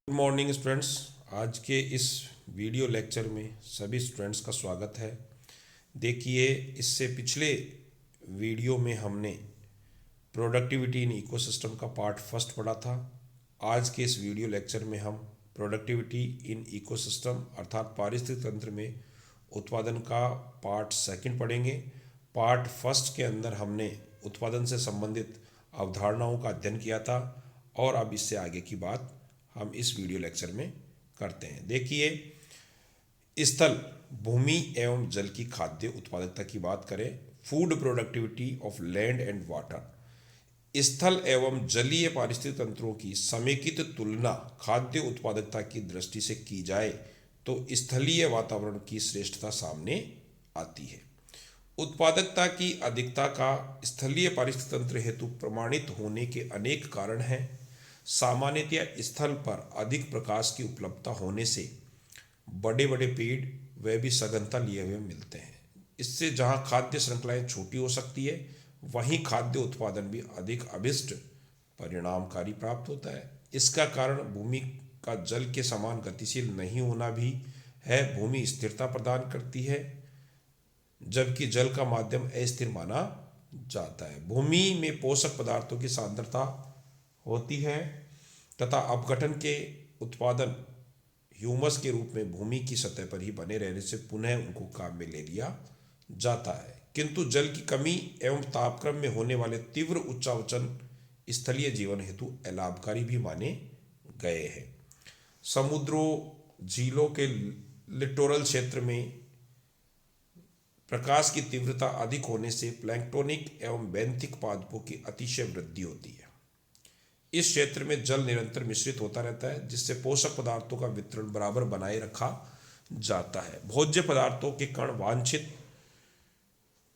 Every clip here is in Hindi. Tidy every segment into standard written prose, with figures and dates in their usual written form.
Good morning students. आज के इस वीडियो लेक्चर में सभी स्टूडेंट्स का स्वागत है। देखिए, इससे पिछले वीडियो में हमने प्रोडक्टिविटी इन इकोसिस्टम का पार्ट फर्स्ट पढ़ा था। आज के इस वीडियो लेक्चर में हम प्रोडक्टिविटी इन इकोसिस्टम अर्थात पारिस्थितिक तंत्र में उत्पादन का पार्ट सेकंड पढ़ेंगे। पार्ट फर्स्ट के अंदर हमने उत्पादन से संबंधित अवधारणाओं का अध्ययन किया था और अब इससे आगे की बात हम इस वीडियो लेक्चर में करते हैं। देखिए, स्थल, भूमि एवं जल की खाद्य उत्पादकता की बात करें, food productivity of land and water. स्थल एवं जलीय पारिस्थितिक तंत्रों की समेकित तुलना खाद्य उत्पादकता की दृष्टि से की जाए तो स्थलीय वातावरण की श्रेष्ठता सामने आती है। उत्पादकता की अधिकता का स्थलीय पारिस्थितिक तंत्र हेतु प्रमाणित होने के अनेक कारण हैं। सामान्यतया स्थल पर अधिक प्रकाश की उपलब्धता होने से बड़े बड़े पेड़ वे भी सघनता लिए हुए मिलते हैं। इससे जहाँ खाद्य श्रृंखलाएं छोटी हो सकती है वहीं खाद्य उत्पादन भी अधिक अभिष्ट परिणामकारी प्राप्त होता है। इसका कारण भूमि का जल के समान गतिशील नहीं होना भी है। भूमि स्थिरता प्रदान करती है जबकि जल का माध्यम अस्थिर माना जाता है। भूमि में पोषक पदार्थों की सांद्रता होती है तथा अपघटन के उत्पादन ह्यूमस के रूप में भूमि की सतह पर ही बने रहने से पुनः उनको काम में ले लिया जाता है। किंतु जल की कमी एवं तापक्रम में होने वाले तीव्र उच्चावचन स्थलीय जीवन हेतु अलाभकारी भी माने गए हैं। समुद्रों, झीलों के लिटोरल क्षेत्र में प्रकाश की तीव्रता अधिक होने से प्लैंक्टोनिक एवं बेंथिक पादपों की अतिशय वृद्धि होती है। इस क्षेत्र में जल निरंतर मिश्रित होता रहता है जिससे पोषक पदार्थों का वितरण बराबर बनाए रखा जाता है। भोज्य पदार्थों के कण वांछित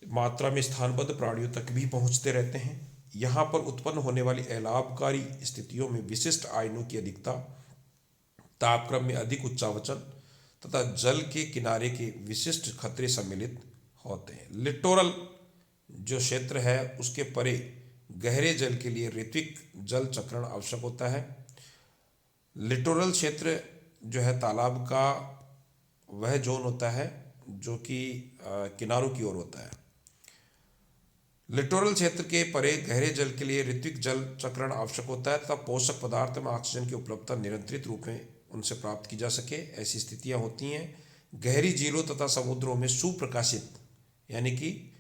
मात्रा में स्थानबद्ध प्राणियों तक भी पहुंचते रहते हैं। यहाँ पर उत्पन्न होने वाली अलाभकारी स्थितियों में विशिष्ट आयनों की अधिकता, तापक्रम में अधिक उच्चावचन तथा जल के किनारे के विशिष्ट खतरे सम्मिलित होते हैं। लिटोरल जो क्षेत्र है उसके परे गहरे जल के लिए ऋत्विक जल चक्रण आवश्यक होता है। लिटोरल क्षेत्र जो है तालाब का वह जोन होता है जो कि किनारों की ओर होता है। लिटोरल क्षेत्र के परे गहरे जल के लिए ऋत्विक जल चक्रण आवश्यक होता है तथा पोषक पदार्थ में ऑक्सीजन की उपलब्धता नियंत्रित रूप में उनसे प्राप्त की जा सके, ऐसी स्थितियां होती हैं। गहरी झीलों तथा समुद्रों में सुप्रकाशित यानी कि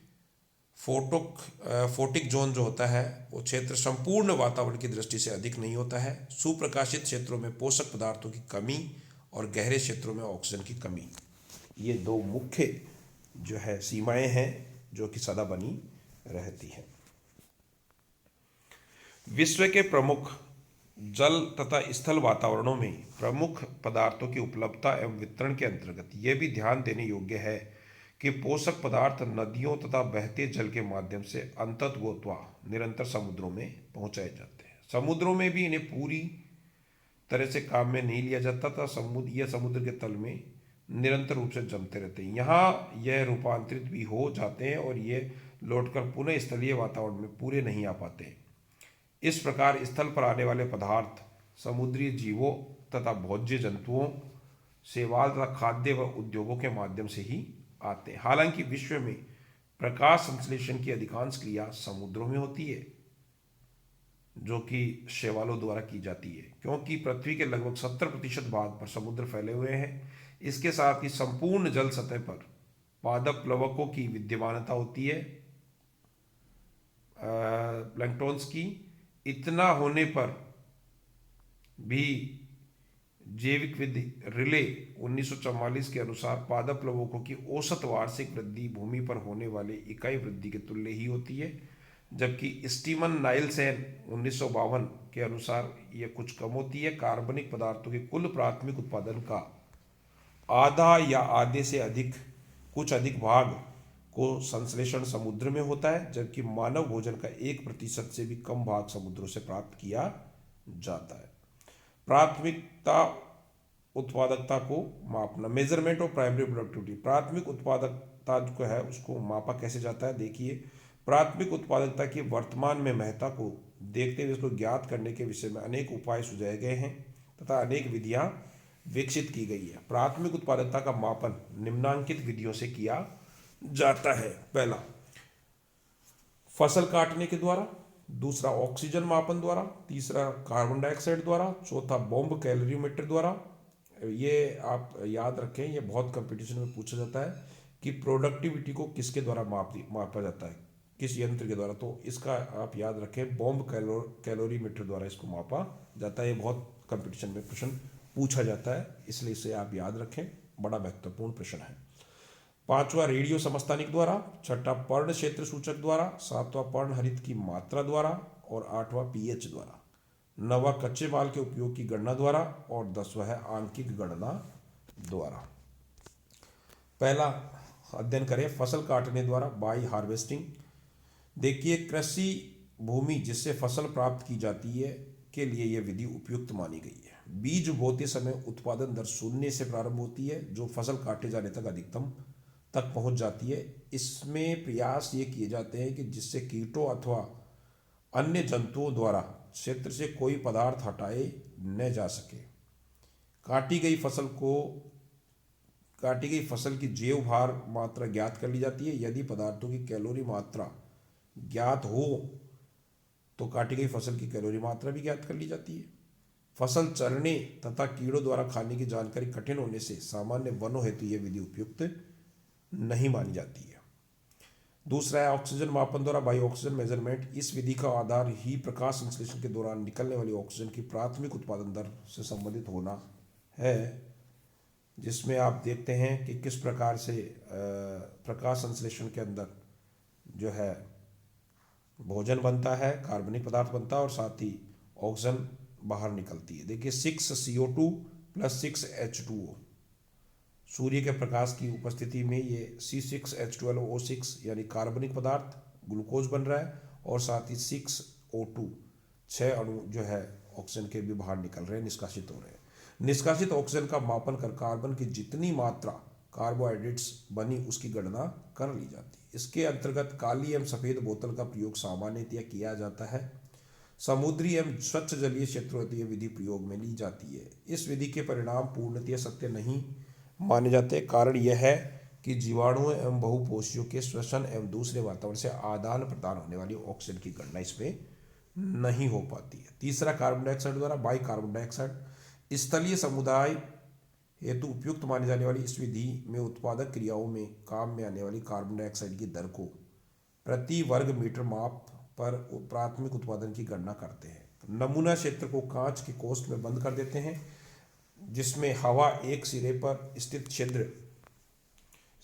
फोटिक जोन जो होता है वो क्षेत्र संपूर्ण वातावरण की दृष्टि से अधिक नहीं होता है। सुप्रकाशित क्षेत्रों में पोषक पदार्थों की कमी और गहरे क्षेत्रों में ऑक्सीजन की कमी, ये दो मुख्य जो है सीमाएं हैं जो कि सदा बनी रहती हैं। विश्व के प्रमुख जल तथा स्थल वातावरणों में प्रमुख पदार्थों की उपलब्धता एवं वितरण के अंतर्गत यह भी ध्यान देने योग्य है कि पोषक पदार्थ नदियों तथा बहते जल के माध्यम से अंततः निरंतर समुद्रों में पहुंचाए जाते हैं। समुद्रों में भी इन्हें पूरी तरह से काम में नहीं लिया जाता था। समुद्र के तल में निरंतर रूप से जमते रहते हैं। यहाँ यह रूपांतरित भी हो जाते हैं और ये लौटकर पुनः स्थलीय वातावरण में पूरे नहीं आ पाते। इस प्रकार स्थल पर आने वाले पदार्थ समुद्री जीवों तथा भोज्य जंतुओं, शैवाल तथा खाद्य व उद्योगों के माध्यम से ही आते हैं। हालांकि विश्व में प्रकाश संश्लेषण की अधिकांश क्रिया समुद्रों में होती है जो कि शैवालों द्वारा की जाती है, क्योंकि पृथ्वी के लगभग 70% भाग पर समुद्र फैले हुए हैं। इसके साथ ही संपूर्ण जल सतह पर पादप प्लवकों की विद्यमानता होती है, प्लैंक्टॉन्स की। इतना होने पर भी जैविक विधि रिले 1944 के अनुसार पादप प्लवकों की औसत वार्षिक वृद्धि भूमि पर होने वाले इकाई वृद्धि के तुल्य ही होती है, जबकि स्टीमन नाइलसेन 1952 के अनुसार यह कुछ कम होती है। कार्बनिक पदार्थों के कुल प्राथमिक उत्पादन का आधा या आधे से अधिक कुछ अधिक भाग को संश्लेषण समुद्र में होता है, जबकि मानव भोजन का 1% से भी कम भाग समुद्रों से प्राप्त किया जाता है। प्राथमिकता उत्पादकता को मापना, मेजरमेंट ऑफ प्राइमरी प्रोडक्टिविटी। प्राथमिक उत्पादकता जो है उसको मापा कैसे जाता है? देखिए, प्राथमिक उत्पादकता की वर्तमान में महत्ता को देखते हुए इसको ज्ञात करने के विषय में अनेक उपाय सुझाए गए हैं। तथा अनेक विधियां विकसित की गई है। प्राथमिक उत्पादकता का मापन निम्नलिखित विधियों से किया जाता है। पहला, फसल काटने के द्वारा, दूसरा ऑक्सीजन मापन द्वारा, तीसरा कार्बन डाइऑक्साइड द्वारा, चौथा बॉम्ब कैलोरीमीटर द्वारा। ये आप याद रखें, ये बहुत कंपटीशन में पूछा जाता है कि प्रोडक्टिविटी को किसके द्वारा मापा जाता है, किस यंत्र के द्वारा। तो इसका आप याद रखें, बॉम्ब कैलोरीमीटर द्वारा इसको मापा जाता है। ये बहुत कंपटीशन में प्रश्न पूछा जाता है, इसलिए इसे आप याद रखें, बड़ा महत्वपूर्ण प्रश्न है। पांचवा, रेडियो समस्थानिक द्वारा, छठा पर्ण क्षेत्र सूचक द्वारा, सातवां पर्ण हरित की मात्रा द्वारा और आठवां पीएच द्वारा, नवा कच्चे माल के उपयोग की गणना द्वारा और 10वां है आंकिक गणना द्वारा। पहला अध्ययन करें, फसल काटने द्वारा बाई हार्वेस्टिंग। देखिए, कृषि भूमि जिससे फसल प्राप्त की जाती है के लिए यह विधि उपयुक्त मानी गई है। बीज बोते समय उत्पादन दर शून्य से प्रारंभ होती है, जो फसल काटे जाने तक अधिकतम तक पहुंच जाती है। इसमें प्रयास ये किए जाते हैं कि जिससे कीटों अथवा अन्य जंतुओं द्वारा क्षेत्र से कोई पदार्थ हटाए न जा सके। काटी गई फसल की जैव भार मात्रा ज्ञात कर ली जाती है। यदि पदार्थों की कैलोरी मात्रा ज्ञात हो तो काटी गई फसल की कैलोरी मात्रा भी ज्ञात कर ली जाती है। फसल चरने तथा कीड़ों द्वारा खाने की जानकारी कठिन होने से सामान्य वनों हेतु यह विधि उपयुक्त नहीं मानी जाती है। दूसरा है ऑक्सीजन मापन द्वारा बाई ऑक्सीजन मेजरमेंट। इस विधि का आधार ही प्रकाश संश्लेषण के दौरान निकलने वाली ऑक्सीजन की प्राथमिक उत्पादन दर से संबंधित होना है, जिसमें आप देखते हैं कि किस प्रकार से प्रकाश संश्लेषण के अंदर जो है भोजन बनता है, कार्बनिक पदार्थ बनता है और साथ ही ऑक्सीजन बाहर निकलती है। देखिए 6CO2 + 6H2O, सूर्य के प्रकाश की उपस्थिति में ये C6H12O6 यानी कार्बनिक पदार्थ ग्लूकोज बन रहा है और साथ ही 6O2 6 अणु जो है ऑक्सीजन के भी बाहर निकल रहे हैं, निष्कासित हो रहे हैं। निष्कासित ऑक्सीजन का मापन कर कार्बन की जितनी मात्रा कार्बोहाइड्रेट्स बनी उसकी गणना कर ली जाती है। इसके अंतर्गत काली एवं सफेद बोतल का प्रयोग सामान्यतया किया जाता है। समुद्री एवं स्वच्छ जलीय क्षेत्रों में यह विधि प्रयोग में ली जाती है। इस विधि के परिणाम पूर्णतः सत्य नहीं माने जाते। कारण यह है कि जीवाणुओं एवं बहुपोषियों के श्वसन एवं दूसरे वातावरण से आदान प्रदान होने वाली ऑक्सीजन की गणना इसमें नहीं हो पाती है। तीसरा, कार्बन डाइऑक्साइड द्वारा बाई कार्बन डाइऑक्साइड। स्थलीय समुदाय हेतु उपयुक्त मानी जाने वाली इस विधि में उत्पादक क्रियाओं में काम में आने वाली कार्बन डाइऑक्साइड की दर को प्रति वर्ग मीटर माप पर प्राथमिक उत्पादन की गणना करते हैं। नमूना क्षेत्र को कांच के कोष्ठ में बंद कर देते हैं, जिसमें हवा एक सिरे पर स्थित छिद्र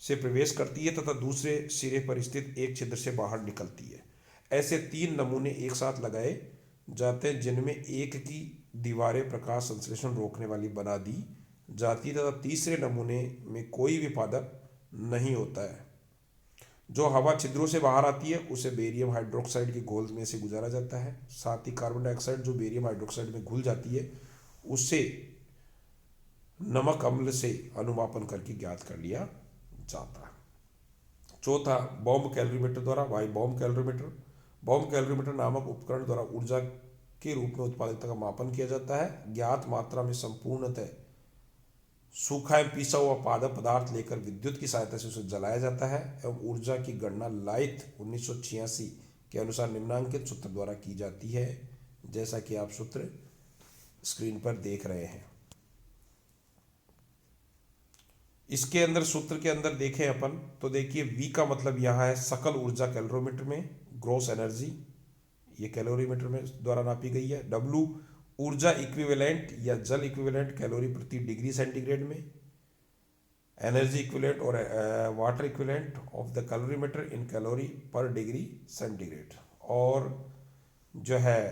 से प्रवेश करती है तथा दूसरे सिरे पर स्थित एक छिद्र से बाहर निकलती है। ऐसे 3 नमूने एक साथ लगाए जाते हैं, जिनमें एक की दीवारें प्रकाश संश्लेषण रोकने वाली बना दी जाती है तथा तीसरे नमूने में कोई भी पादप नहीं होता है। जो हवा छिद्रों से बाहर आती है उसे बेरियम हाइड्रोक्साइड के घोल में से गुजारा जाता है। साथ ही कार्बन डाइऑक्साइड जो बेरियम हाइड्रोक्साइड में घुल जाती है उसे नमक अम्ल से अनुमापन करके ज्ञात कर लिया जाता है। चौथा, बॉम्ब कैलोरीमीटर द्वारा by bomb calorimeter. Bomb calorimeter नामक उपकरण द्वारा ऊर्जा के रूप में उत्पादकता का मापन किया जाता है। ज्ञात मात्रा में संपूर्णतः सूखा एवं पिसा हुआ पादप पदार्थ लेकर विद्युत की सहायता से उसे जलाया जाता है एवं ऊर्जा की गणना लाइथ 1986 के अनुसार निम्नांकित सूत्र द्वारा की जाती है, जैसा कि आप सूत्र स्क्रीन पर देख रहे हैं। इसके अंदर सूत्र के अंदर देखें अपन तो देखिए V का मतलब यहाँ है सकल ऊर्जा कैलोरीमीटर में, ग्रॉस एनर्जी ये कैलोरीमीटर में द्वारा नापी गई है। W ऊर्जा इक्विवेलेंट या जल इक्विवेलेंट कैलोरी प्रति डिग्री सेंटीग्रेड में। एनर्जी इक्विवेलेंट और water equivalent of the calorimeter in calorie पर डिग्री सेंटीग्रेड। और जो है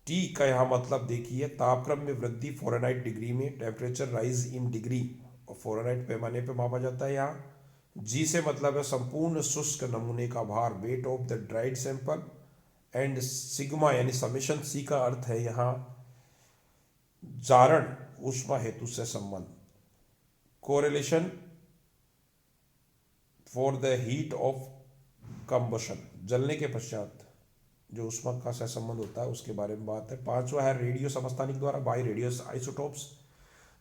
T का यहाँ मतलब देखिए तापक्रम में वृद्धि फ़ारेनहाइट डिग्री में, टेम्परेचर राइज इन डिग्री और फ़ारेनहाइट पैमाने पे मापा जाता है। यहाँ G से मतलब है संपूर्ण शुष्क नमूने का भार, weight of the dried sample. And sigma यानी समेशन C का अर्थ है यहाँ जारण ऊष्मा हेतु से संबंध, correlation for the heat of combustion, जलने के पश्चात जो ऊष्मा का सहसंबंध होता है उसके बारे में बात है। पांचवा है रेडियो समस्थानिक द्वारा, बाय रेडियस आइसोटोप्स।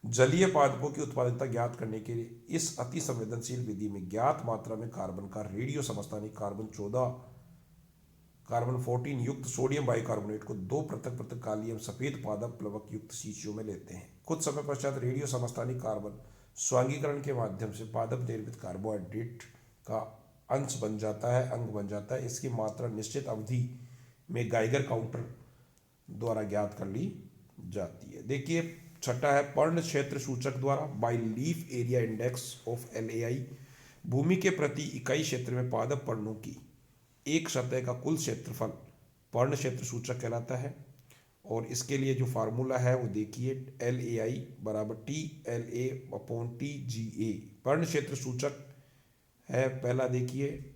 जलीय पादपों की उत्पादकता ज्ञात करने के लिए इस अति संवेदनशील विधि में ज्ञात मात्रा में कार्बन का रेडियो समस्थानिक कार्बन 14 युक्त सोडियम बाइकार्बोनेट को दो पृथक पृथक काली एवं सफेद पादप प्लवक युक्त शीशियों में लेते हैं। कुछ समय पश्चात रेडियो समस्थानिक कार्बन स्वांगीकरण के माध्यम से पादप निर्मित कार्बोहाइड्रेट का अंश बन जाता है, अंग बन जाता है। इसकी मात्रा निश्चित अवधि में गाइगर काउंटर द्वारा ज्ञात कर ली जाती है। देखिए छठा है पर्ण क्षेत्र सूचक द्वारा, by leaf area index of LAI। भूमि के प्रति इकाई क्षेत्र में पादप पर्णों की एक सतह का कुल क्षेत्रफल पर्ण क्षेत्र सूचक कहलाता है। और इसके लिए जो फार्मूला है वो देखिए, LAI बराबर TLA/TGA। पर्ण क्षेत्र सूचक है पहला, देखिए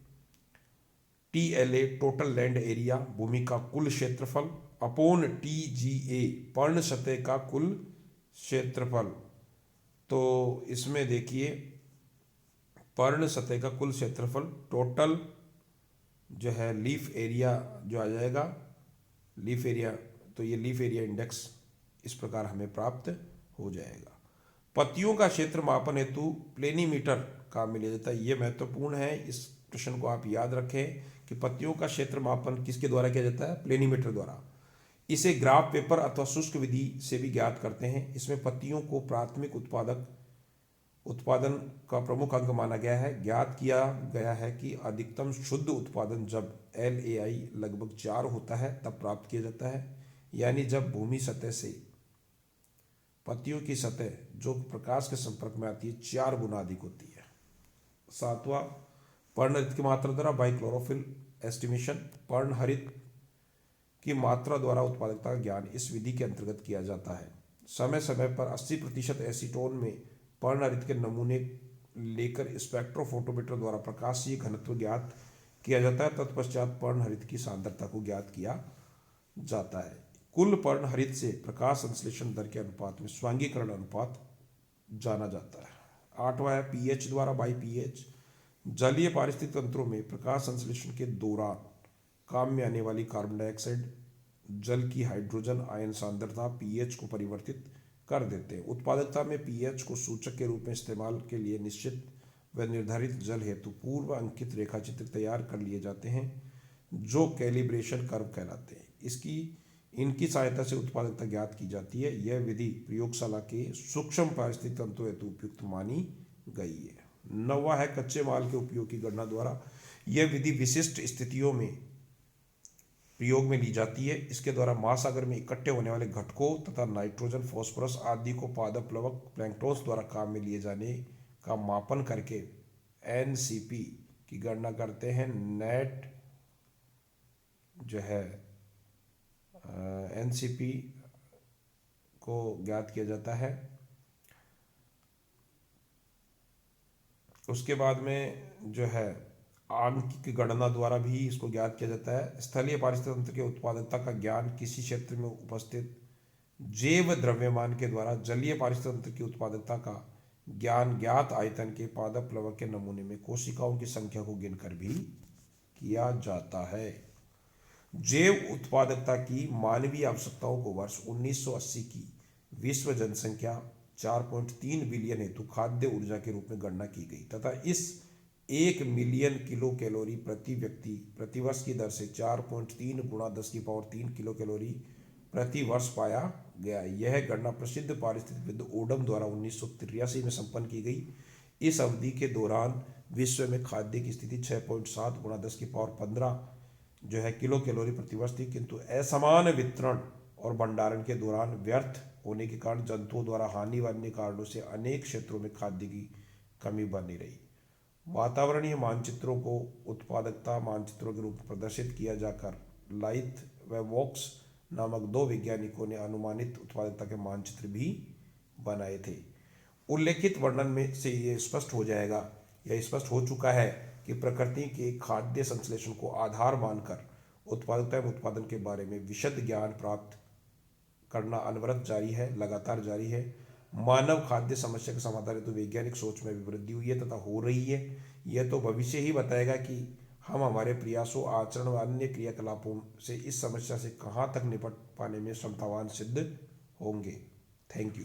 TLA टोटल लैंड एरिया, भूमि का कुल क्षेत्रफल, अपॉन TGA पर्ण सतह का कुल क्षेत्रफल। तो इसमें देखिए पर्ण सतह का कुल क्षेत्रफल टोटल जो है लीफ एरिया जो आ जाएगा, लीफ एरिया, तो ये लीफ एरिया इंडेक्स इस प्रकार हमें प्राप्त हो जाएगा। पत्तियों का क्षेत्र मापन हेतु प्लेनीमीटर काम में लिया जाता है। ये महत्वपूर्ण है, इस प्रश्न को आप याद रखें कि पत्तियों का क्षेत्र मापन किसके द्वारा किया जाता है, प्लेनीमीटर द्वारा। इसे ग्राफ पेपर अथवा शुष्क विधि से भी ज्ञात करते हैं। इसमें पत्तियों को प्राथमिक उत्पादन का प्रमुख अंग माना गया है। ज्ञात किया गया है कि अधिकतम शुद्ध उत्पादन जब LAI लगभग 4 होता है तब प्राप्त किया जाता है, यानी जब भूमि सतह से पत्तियों की सतह जो प्रकाश के संपर्क में आती है 4 गुना अधिक होती है। सातवां पर्णहरित की मात्रा द्वारा, बाय क्लोरोफिल एस्टिमेशन। पर्णहरित की मात्रा द्वारा उत्पादकता का ज्ञान इस विधि के अंतर्गत किया जाता है। समय समय पर 80% एसीटोन में पर्णहरित के नमूने लेकर स्पेक्ट्रोफोटोमीटर द्वारा प्रकाशीय घनत्व ज्ञात किया जाता है। तत्पश्चात पर्णहरित की सांद्रता को ज्ञात किया जाता है। कुल पर्णहरित से प्रकाश संश्लेषण दर के अनुपात में स्वांगीकरण अनुपात जाना जाता है। आठवां है pH द्वारा, बाई pH। जलीय पारिस्थितिक तंत्रों में प्रकाश संश्लेषण के दौरान काम में आने वाली कार्बन डाइऑक्साइड, जल की हाइड्रोजन आयन सांद्रता pH को परिवर्तित कर देते हैं। उत्पादकता में pH को सूचक के रूप में इस्तेमाल के लिए निश्चित व निर्धारित जल हेतु पूर्व अंकित रेखाचित्र तैयार कर लिए जाते हैं जो कैलिब्रेशन कर्व कहलाते हैं। इनकी सहायता से उत्पादकता ज्ञात की जाती है। यह विधि प्रयोगशाला के सूक्ष्म पारिस्थितिक तंत्रों हेतु उपयुक्त मानी गई है। नौवां है कच्चे माल के उपयोग की गणना द्वारा। यह विधि विशिष्ट स्थितियों में प्रयोग में ली जाती है। इसके द्वारा महासागर में इकट्ठे होने वाले घटकों तथा नाइट्रोजन, फास्फोरस आदि को पादप प्लवक प्लैंक्टोन्स द्वारा काम में लिए जाने का मापन करके NCP की गणना करते हैं। नेट जो है NCP को ज्ञात किया जाता है। उसके बाद में जो है आंकिक गणना द्वारा भी इसको ज्ञात किया जाता है। स्थलीय पारिस्थितिक तंत्र के उत्पादकता का ज्ञान किसी क्षेत्र में उपस्थित जैव द्रव्यमान के द्वारा जलीय पारिस्थितिक तंत्र की उत्पादकता का ज्ञान ज्ञात आयतन के पादप प्लवक के नमूने में कोशिकाओं की संख्या को गिनकर भी किया जाता है। जैव उत्पादकता की मानवीय आवश्यकताओं को वर्ष 1980 की विश्व जनसंख्या 4.3 बिलियन हेतु खाद्य ऊर्जा के रूप में गणना की गई तथा इस 1 मिलियन किलो कैलोरी प्रति व्यक्ति प्रति वर्ष की दर से 4.3 गुणा 10³ किलो कैलोरी प्रति वर्ष पाया गया। यह गणना प्रसिद्ध पारिस्थितिकविद ओडम द्वारा 1983 में संपन्न की गई। इस अवधि के दौरान विश्व में खाद्य की स्थिति 6.7 गुणा 10⁻15 जो है किलो कैलोरी प्रति वर्ष थी, किंतु असमान वितरण और भंडारण के दौरान व्यर्थ होने के कारण जंतुओं द्वारा हानि वाले कारणों से अनेक क्षेत्रों में खाद्य की कमी बनी रही। वातावरणीय मानचित्रों को उत्पादकता मानचित्रों के रूप में प्रदर्शित किया जाकर लाइथ व वोक्स नामक 2 वैज्ञानिकों ने अनुमानित उत्पादकता के मानचित्र भी बनाए थे। उल्लेखित वर्णन में से ये स्पष्ट हो जाएगा या स्पष्ट हो चुका है कि प्रकृति के खाद्य संश्लेषण को आधार मानकर उत्पादकता एवं उत्पादन के बारे में विशद ज्ञान प्राप्त करना अनवरत जारी है, लगातार जारी है। मानव खाद्य समस्या के समाधान हेतु वैज्ञानिक सोच में भी वृद्धि हुई है तथा हो रही है। यह तो भविष्य ही बताएगा कि हम हमारे प्रयासों, आचरण व अन्य क्रियाकलापों से इस समस्या से कहाँ तक निपट पाने में क्षमतावान सिद्ध होंगे। Thank you.